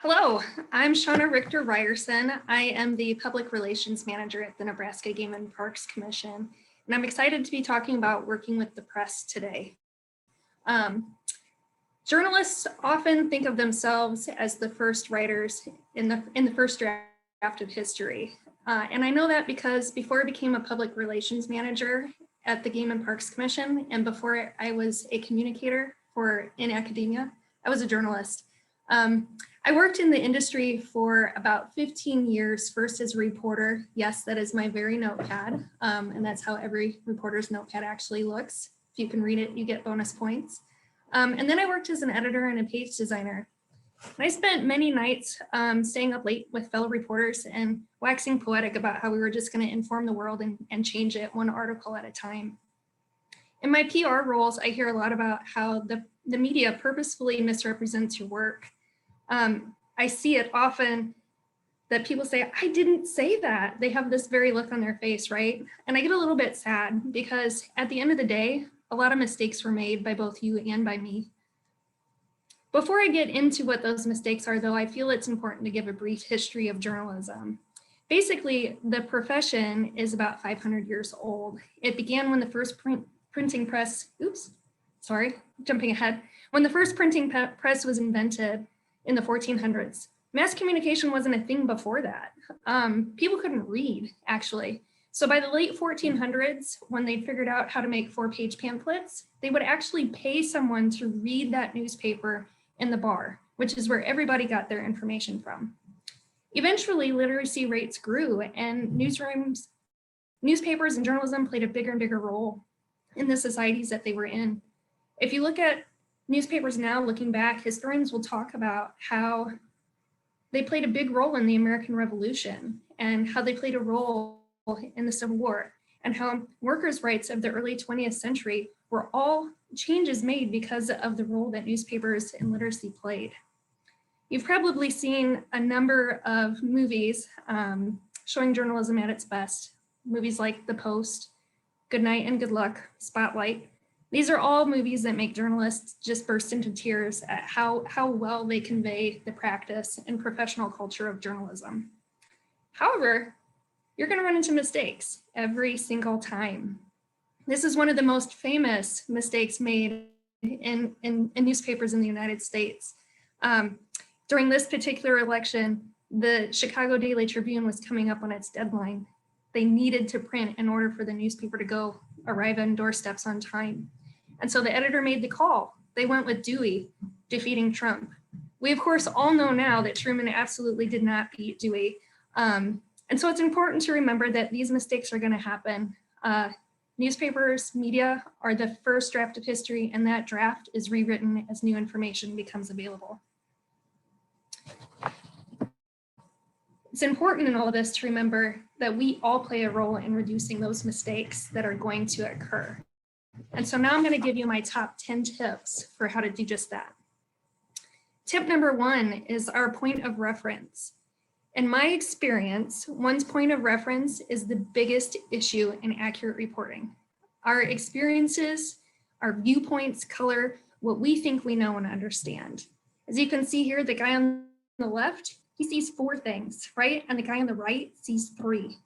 Hello, I'm Shawna Richter-Ryerson. I am the Public Relations Manager at the Nebraska Game and Parks Commission, and I'm excited to be talking about working with the press today. Journalists often think of themselves as the first writers in the first draft of history. And I know that because before I became a Public Relations Manager at the Game and Parks Commission, and before I was a communicator in academia, I was a journalist. I worked in the industry for about 15 years, first as a reporter. Yes, that is my very notepad. And that's how every reporter's notepad actually looks. If you can read it, you get bonus points. And then I worked as an editor and a page designer. And I spent many nights staying up late with fellow reporters and waxing poetic about how we were just going to inform the world and change it one article at a time. In my PR roles, I hear a lot about how the media purposefully misrepresents your work. I see it often that people say, I didn't say that. They have this very look on their face, right? And I get a little bit sad because at the end of the day, a lot of mistakes were made by both you and by me. Before I get into what those mistakes are, though, I feel it's important to give a brief history of journalism. Basically, the profession is about 500 years old. It began when the first printing press, jumping ahead. When the first printing press was invented in the 1400s. Mass communication wasn't a thing before that. People couldn't read, actually. So by the late 1400s, when they figured out how to make 4-page pamphlets, they would actually pay someone to read that newspaper in the bar, which is where everybody got their information from. Eventually, literacy rates grew and newsrooms, newspapers and journalism played a bigger and bigger role in the societies that they were in. If you look at newspapers now, looking back, historians will talk about how they played a big role in the American Revolution and how they played a role in the Civil War and how workers' rights of the early 20th century were all changes made because of the role that newspapers and literacy played. You've probably seen a number of movies showing journalism at its best. Movies like The Post, Good Night and Good Luck, Spotlight. These are all movies that make journalists just burst into tears at how well they convey the practice and professional culture of journalism. However, you're going to run into mistakes every single time. This is one of the most famous mistakes made in newspapers in the United States. During this particular election, the Chicago Daily Tribune was coming up on its deadline. They needed to print in order for the newspaper to arrive on doorsteps on time. And so the editor made the call. They went with Dewey defeating Trump. We, of course, all know now that Truman absolutely did not beat Dewey. And so it's important to remember that these mistakes are going to happen. Newspapers, media are the first draft of history, and that draft is rewritten as new information becomes available. It's important in all of this to remember that we all play a role in reducing those mistakes that are going to occur. And so now I'm going to give you my top 10 tips for how to do just that. Tip number 1 is our point of reference. In my experience, one's point of reference is the biggest issue in accurate reporting. Our experiences, our viewpoints color what we think we know and understand. As you can see here, the guy on the left, he sees 4 things, right? And the guy on the right sees 3.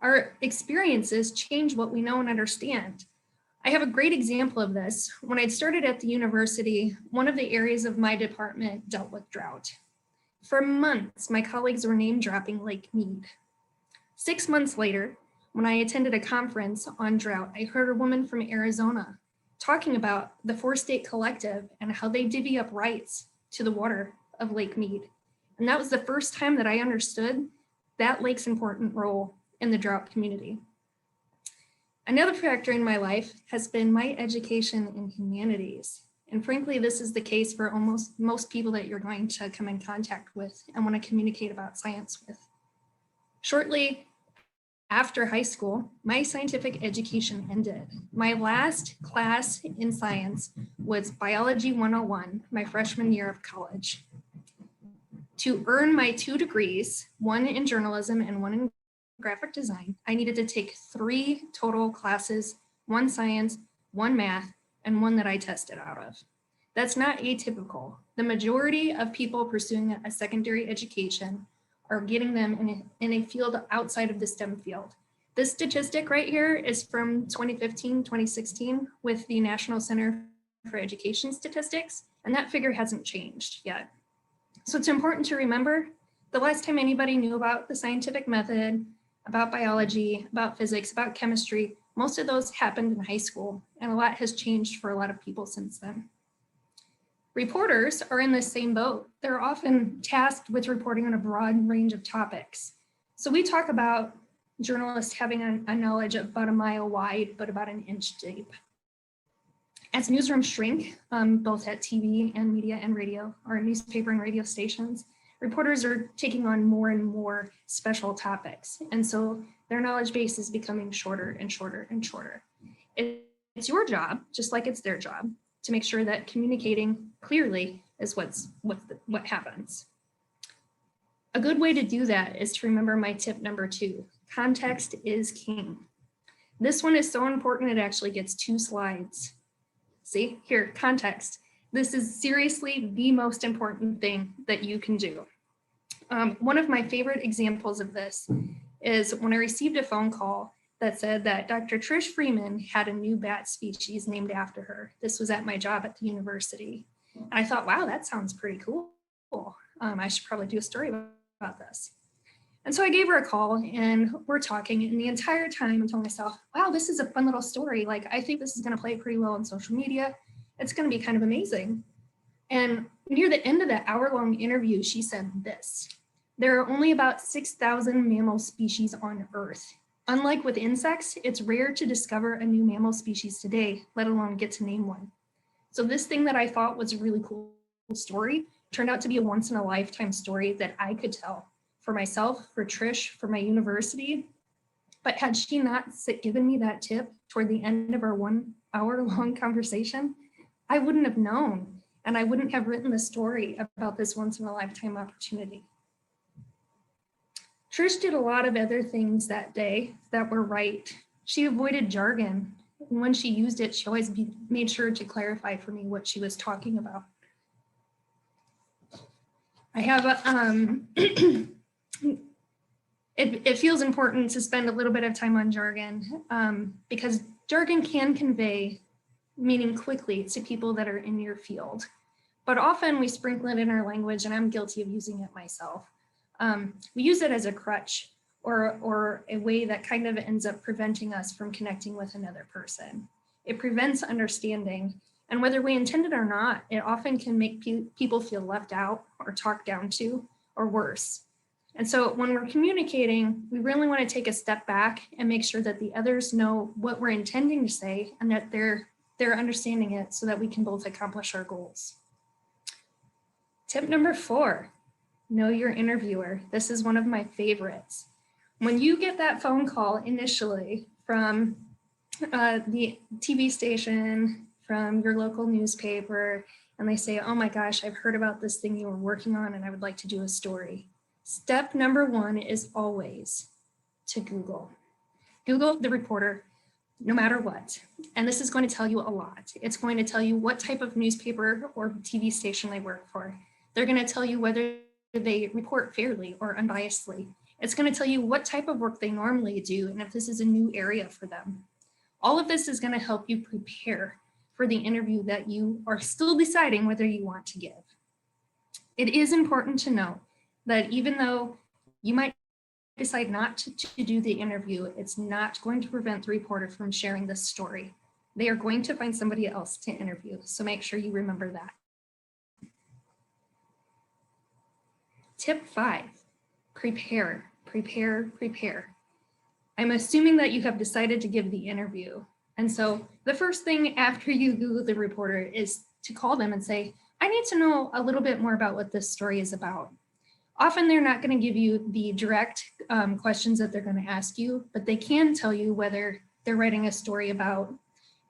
Our experiences change what we know and understand. I have a great example of this. When I started at the university, one of the areas of my department dealt with drought. For months, my colleagues were name dropping Lake Mead. 6 months later, when I attended a conference on drought, I heard a woman from Arizona talking about the 4-state collective and how they divvy up rights to the water of Lake Mead. And that was the first time that I understood that lake's important role in the drought community. Another factor in my life has been my education in humanities. And frankly, this is the case for almost most people that you're going to come in contact with and want to communicate about science with. Shortly after high school, my scientific education ended. My last class in science was Biology 101, my freshman year of college. To earn my 2 degrees, one in journalism and one in graphic design, I needed to take 3 total classes, 1 science, 1 math, and 1 that I tested out of. That's not atypical. The majority of people pursuing a secondary education are getting them in a field outside of the STEM field. This statistic right here is from 2015, 2016 with the National Center for Education Statistics, and that figure hasn't changed yet. So it's important to remember the last time anybody knew about the scientific method, about biology, about physics, about chemistry, most of those happened in high school, and a lot has changed for a lot of people since then. Reporters are in the same boat. They're often tasked with reporting on a broad range of topics. So we talk about journalists having a knowledge about a mile wide, but about an inch deep. As newsrooms shrink, both at TV and media and radio, or newspaper and radio stations, reporters are taking on more and more special topics. And so their knowledge base is becoming shorter and shorter and shorter. It's your job, just like it's their job, to make sure that communicating clearly is what happens. A good way to do that is to remember my tip number 2, context is king. This one is so important it actually gets 2 slides. See, here, context. This is seriously the most important thing that you can do. One of my favorite examples of this is when I received a phone call that said that Dr. Trish Freeman had a new bat species named after her. This was at my job at the university. And I thought, wow, that sounds pretty cool. I should probably do a story about this. And so I gave her a call and we're talking, and the entire time I'm telling myself, wow, this is a fun little story. Like, I think this is going to play pretty well on social media. It's going to be kind of amazing. And near the end of that hour-long interview, she said this: there are only about 6,000 mammal species on Earth. Unlike with insects, it's rare to discover a new mammal species today, let alone get to name one. So this thing that I thought was a really cool story turned out to be a once-in-a-lifetime story that I could tell for myself, for Trish, for my university. But had she not given me that tip toward the end of our 1 hour-long conversation, I wouldn't have known, and I wouldn't have written the story about this once-in-a-lifetime opportunity. Trish did a lot of other things that day that were right. She avoided jargon, and when she used it, she always made sure to clarify for me what she was talking about. I have it feels important to spend a little bit of time on jargon because jargon can convey meaning quickly to people that are in your field. But often we sprinkle it in our language, and I'm guilty of using it myself. We use it as a crutch or a way that kind of ends up preventing us from connecting with another person. It prevents understanding, and whether we intend it or not, it often can make people feel left out or talked down to, or worse. And so when we're communicating, we really want to take a step back and make sure that the others know what we're intending to say and that they're understanding it so that we can both accomplish our goals. Tip number 4, know your interviewer. This is one of my favorites. When you get that phone call initially from the TV station, from your local newspaper, and they say, oh my gosh, I've heard about this thing you were working on and I would like to do a story. Step number 1 is always to Google. Google the reporter, no matter what. And this is going to tell you a lot. It's going to tell you what type of newspaper or TV station they work for. They're going to tell you whether they report fairly or unbiasedly. It's going to tell you what type of work they normally do and if this is a new area for them. All of this is going to help you prepare for the interview that you are still deciding whether you want to give. It is important to know that even though you might decide not to do the interview, it's not going to prevent the reporter from sharing this story. They are going to find somebody else to interview, so make sure you remember that. Tip 5, prepare, prepare, prepare. I'm assuming that you have decided to give the interview. And so the first thing after you Google the reporter is to call them and say, I need to know a little bit more about what this story is about. Often they're not going to give you the direct questions that they're going to ask you, but they can tell you whether they're writing a story about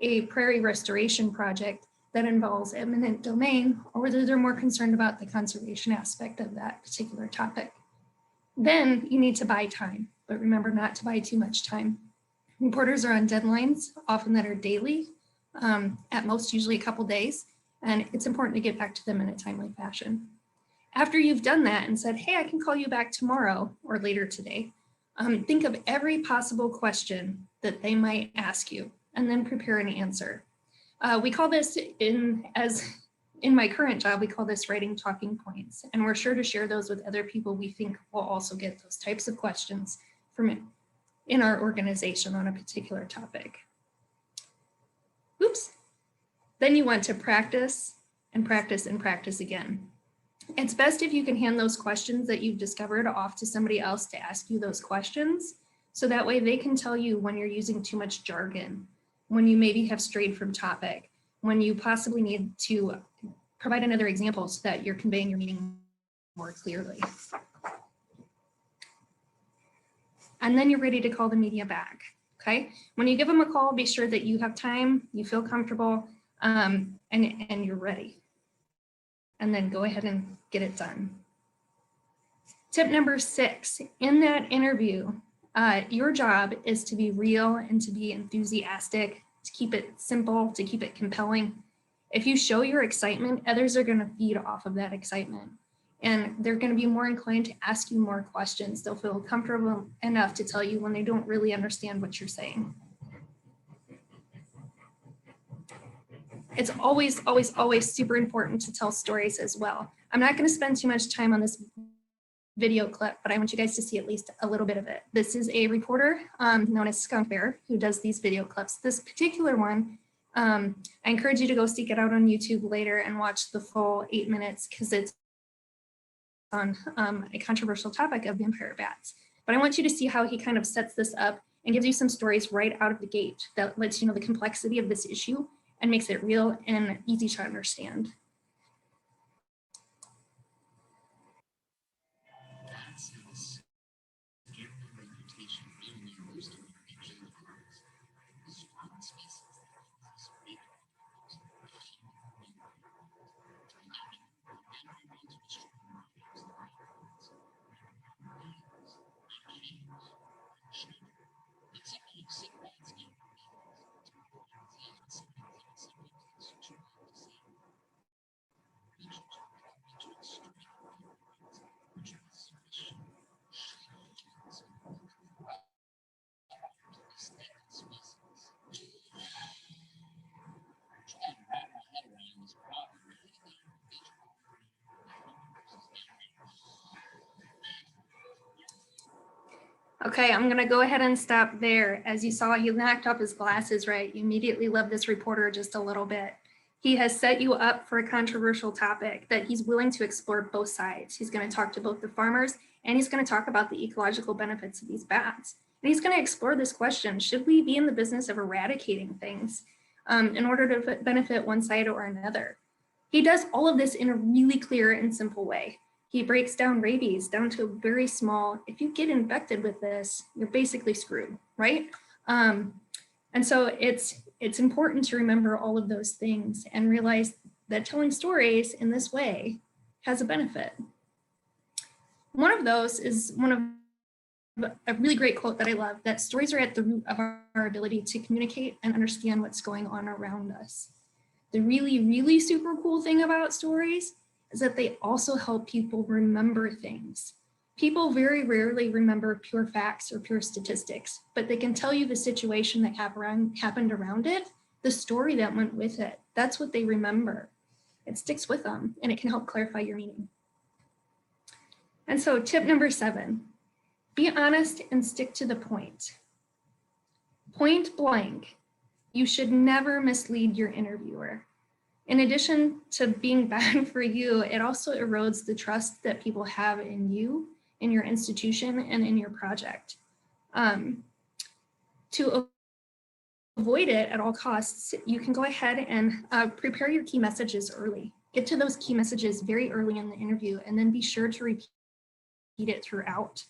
a prairie restoration project that involves eminent domain, or whether they're more concerned about the conservation aspect of that particular topic. Then you need to buy time, but remember not to buy too much time. Reporters are on deadlines, often that are daily, at most usually a couple days, And it's important to get back to them in a timely fashion. After you've done that and said, hey, I can call you back tomorrow or later today, think of every possible question that they might ask you and then prepare an answer. We call this in my current job, we call this writing talking points, and we're sure to share those with other people we think will also get those types of questions from in our organization on a particular topic. Oops. Then you want to practice and practice and practice again. It's best if you can hand those questions that you've discovered off to somebody else to ask you those questions. So that way they can tell you when you're using too much jargon, when you maybe have strayed from topic, when you possibly need to provide another example so that you're conveying your meaning more clearly. And then you're ready to call the media back, okay? When you give them a call, be sure that you have time, you feel comfortable, and you're ready. And then go ahead and get it done. Tip number 6, in that interview, your job is to be real and to be enthusiastic, to keep it simple, to keep it compelling. If you show your excitement, others are going to feed off of that excitement. And they're going to be more inclined to ask you more questions. They'll feel comfortable enough to tell you when they don't really understand what you're saying. It's always, always, always super important to tell stories as well. I'm not going to spend too much time on this video clip, but I want you guys to see at least a little bit of it. This is a reporter known as Skunk Bear who does these video clips. This particular one, I encourage you to go seek it out on YouTube later and watch the full 8 minutes because it's on a controversial topic of vampire bats. But I want you to see how he kind of sets this up and gives you some stories right out of the gate that lets you know the complexity of this issue and makes it real and easy to understand. Okay, I'm gonna go ahead and stop there. As you saw, he knocked off his glasses, right? You immediately love this reporter just a little bit. He has set you up for a controversial topic that he's willing to explore both sides. He's gonna talk to both the farmers and he's gonna talk about the ecological benefits of these bats. And he's gonna explore this question, should we be in the business of eradicating things in order to benefit one side or another? He does all of this in a really clear and simple way. He breaks down rabies down to a very small, if you get infected with this, you're basically screwed, right? And so it's important to remember all of those things and realize that telling stories in this way has a benefit. One of those is a really great quote that I love, that stories are at the root of our ability to communicate and understand what's going on around us. The really, really super cool thing about stories is that they also help people remember things. People very rarely remember pure facts or pure statistics, but they can tell you the situation that happened around it, the story that went with it. That's what they remember. It sticks with them and it can help clarify your meaning. And so tip number 7, be honest and stick to the point. Point blank, you should never mislead your interviewer. In addition to being bad for you, it also erodes the trust that people have in you, in your institution, and in your project. To avoid it at all costs, you can go ahead and prepare your key messages early. Get to those key messages very early in the interview, and then be sure to repeat it throughout.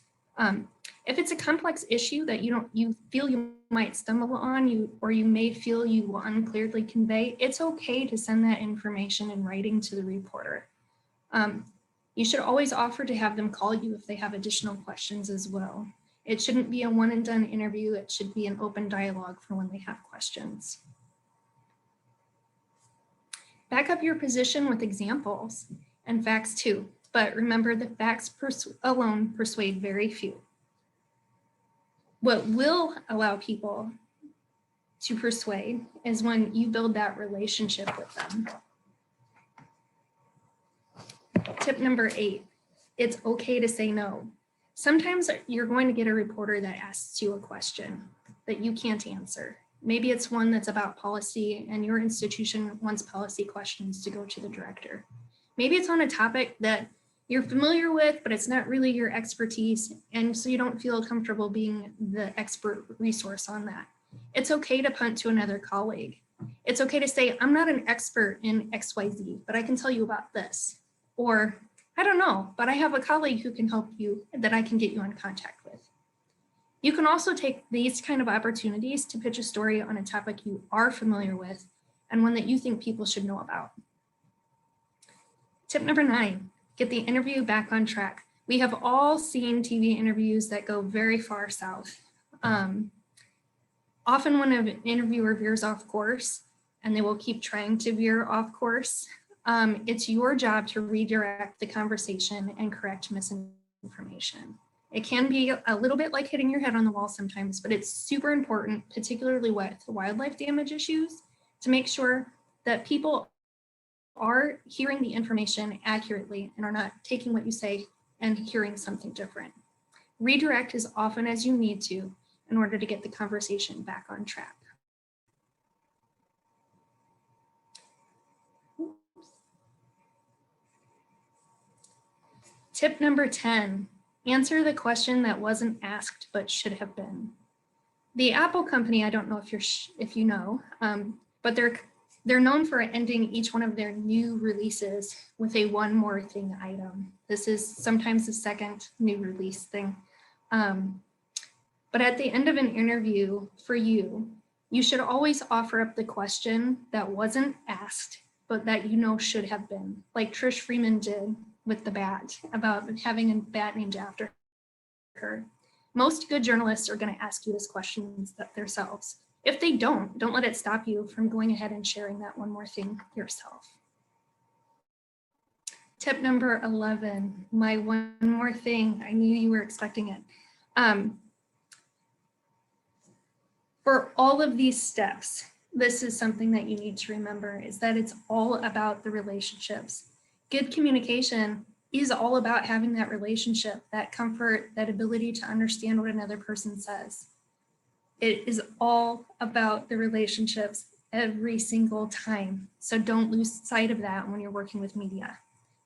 If it's a complex issue that you feel you might stumble on, or you may feel you will unclearly convey, it's okay to send that information in writing to the reporter. You should always offer to have them call you if they have additional questions as well. It shouldn't be a one and done interview. It should be an open dialogue for when they have questions. Back up your position with examples and facts too, but remember that facts alone persuade very few. What will allow people to persuade is when you build that relationship with them. Tip number 8, it's okay to say no. Sometimes you're going to get a reporter that asks you a question that you can't answer. Maybe it's one that's about policy and your institution wants policy questions to go to the director. Maybe it's on a topic that you're familiar with, but it's not really your expertise, and so you don't feel comfortable being the expert resource on that. It's okay to punt to another colleague. It's okay to say, I'm not an expert in XYZ, but I can tell you about this. Or, I don't know, but I have a colleague who can help you that I can get you in contact with. You can also take these kind of opportunities to pitch a story on a topic you are familiar with and one that you think people should know about. Tip number 9, get the interview back on track. We have all seen TV interviews that go very far south. Often when an interviewer veers off course, and they will keep trying to veer off course, it's your job to redirect the conversation and correct misinformation. It can be a little bit like hitting your head on the wall sometimes, but it's super important, particularly with wildlife damage issues, to make sure that people are hearing the information accurately and are not taking what you say and hearing something different. Redirect as often as you need to in order to get the conversation back on track. Tip number 10, answer the question that wasn't asked but should have been. The Apple company, I don't know if you know, but they're known for ending each one of their new releases with a one more thing item. This is sometimes the second new release thing. But at the end of an interview for you, you should always offer up the question that wasn't asked, but that you know should have been, like Trish Freeman did with the bat, about having a bat named after her. Most good journalists are going to ask you this question themselves. If they don't let it stop you from going ahead and sharing that one more thing yourself. Tip number 11, my one more thing. I knew you were expecting it. For all of these steps, this is something that you need to remember, is that it's all about the relationships. Good communication is all about having that relationship, that comfort, that ability to understand what another person says. It is all about the relationships every single time. So don't lose sight of that when you're working with media.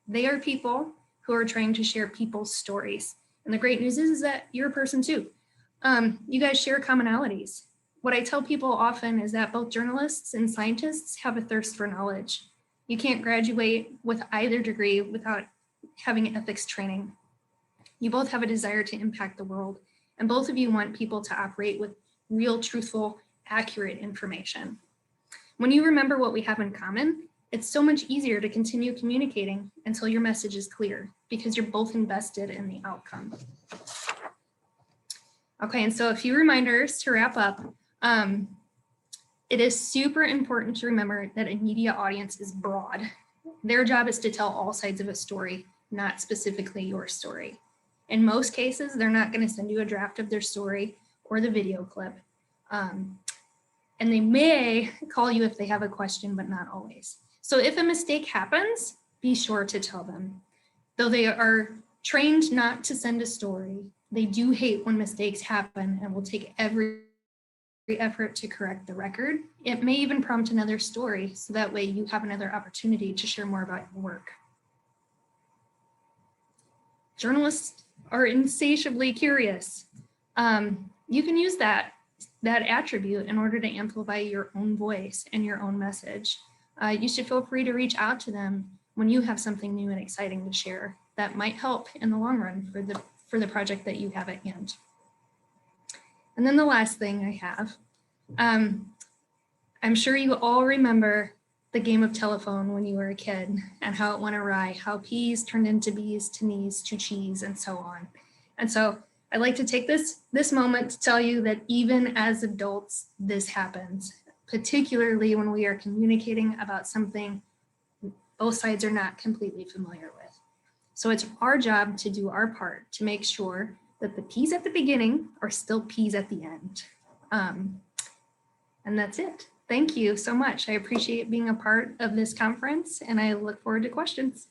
They are people who are trying to share people's stories. And the great news is that you're a person too. You guys share commonalities. What I tell people often is that both journalists and scientists have a thirst for knowledge. You can't graduate with either degree without having ethics training. You both have a desire to impact the world, and both of you want people to operate with real, truthful, accurate information. When you remember what we have in common, it's so much easier to continue communicating until your message is clear, because you're both invested in the outcome. Okay, and so a few reminders to wrap up. It is super important to remember that a media audience is broad. Their job is to tell all sides of a story, not specifically your story. In most cases, they're not going to send you a draft of their story or the video clip. And they may call you if they have a question, but not always. So if a mistake happens, be sure to tell them. Though they are trained not to send a story, they do hate when mistakes happen and will take every effort to correct the record. It may even prompt another story, so that way you have another opportunity to share more about your work. Journalists are insatiably curious. You can use that attribute in order to amplify your own voice and your own message. You should feel free to reach out to them when you have something new and exciting to share that might help in the long run for the project that you have at hand. And then the last thing I have, I'm sure you all remember the game of telephone when you were a kid and how it went awry, how peas turned into bees to knees to cheese and so on. And so I'd like to take this moment to tell you that even as adults, this happens, particularly when we are communicating about something both sides are not completely familiar with. So it's our job to do our part to make sure that the P's at the beginning are still P's at the end. And that's it. Thank you so much. I appreciate being a part of this conference, and I look forward to questions.